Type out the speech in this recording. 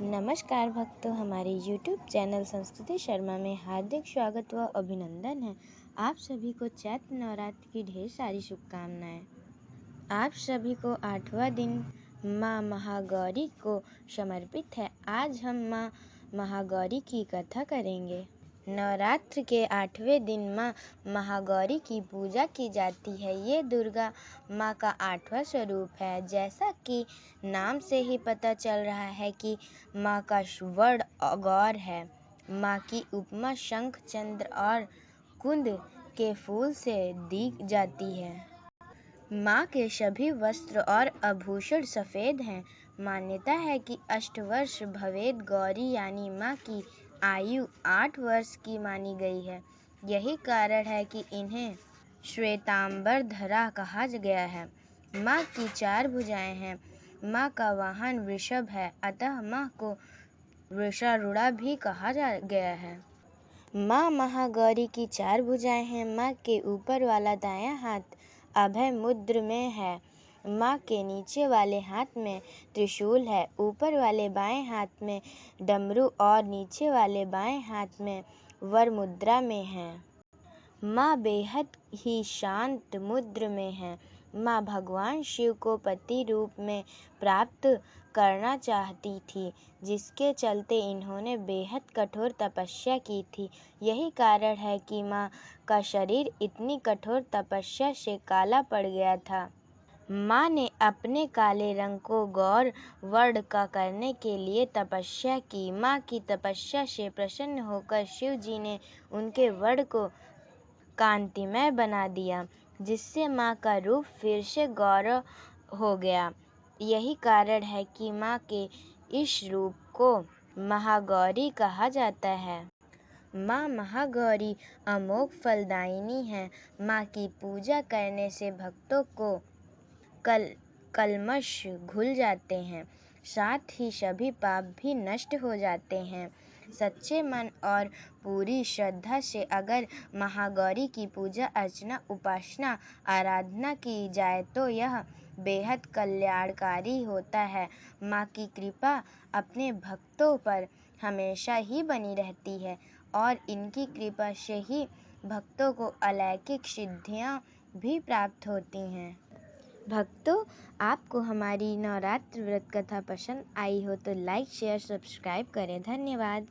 नमस्कार भक्तों, हमारे YouTube चैनल संस्कृति शर्मा में हार्दिक स्वागत व अभिनंदन है। आप सभी को चैत्र नवरात्र की ढेर सारी शुभकामनाएं। आप सभी को 8वां दिन माँ महागौरी को समर्पित है। आज हम माँ महागौरी की कथा करेंगे। नवरात्र के 8वें दिन माँ महागौरी की पूजा की जाती है। ये दुर्गा माँ का 8वां स्वरूप है। जैसा कि नाम से ही पता चल रहा है कि माँ का वर्ण गौर है। माँ की उपमा शंख, चंद्र और कुंद के फूल से दी जाती है। माँ के सभी वस्त्र और आभूषण सफ़ेद हैं। मान्यता है कि अष्टवर्ष भवेद गौरी यानी माँ की आयु 8 वर्ष की मानी गई है। यही कारण है कि इन्हें श्वेतांबर धरा कहा गया है। माँ की 4 भुजाएं हैं। माँ का वाहन वृषभ है, अतः माँ को वृषारूढ़ा भी कहा गया है। माँ महागौरी की 4 भुजाएं हैं। माँ के ऊपर वाला दायां हाथ अभय मुद्र में है। माँ के नीचे वाले हाथ में त्रिशूल है। ऊपर वाले बाएं हाथ में डमरू और नीचे वाले बाएं हाथ में वर मुद्रा में है। माँ बेहद ही शांत मुद्र में है। माँ भगवान शिव को पति रूप में प्राप्त करना चाहती थी, जिसके चलते इन्होंने बेहद कठोर तपस्या की थी। यही कारण है कि माँ का शरीर इतनी कठोर तपस्या से काला पड़ गया था। माँ ने अपने काले रंग को गौर वर्ण का करने के लिए तपस्या की। माँ की तपस्या से प्रसन्न होकर शिव जी ने उनके वर्ण को कांतिमय बना दिया, जिससे माँ का रूप फिर से गौरव हो गया। यही कारण है कि माँ के इस रूप को महागौरी कहा जाता है। माँ महागौरी अमोघ फलदायिनी है। माँ की पूजा करने से भक्तों को कल्मश घुल जाते हैं, साथ ही सभी पाप भी नष्ट हो जाते हैं। सच्चे मन और पूरी श्रद्धा से अगर महागौरी की पूजा अर्चना, उपासना, आराधना की जाए तो यह बेहद कल्याणकारी होता है। माँ की कृपा अपने भक्तों पर हमेशा ही बनी रहती है और इनकी कृपा से ही भक्तों को अलौकिक सिद्धियाँ भी प्राप्त होती हैं। भक्तों, आपको हमारी नवरात्र व्रत कथा पसंद आई हो तो लाइक, शेयर, सब्सक्राइब करें। धन्यवाद।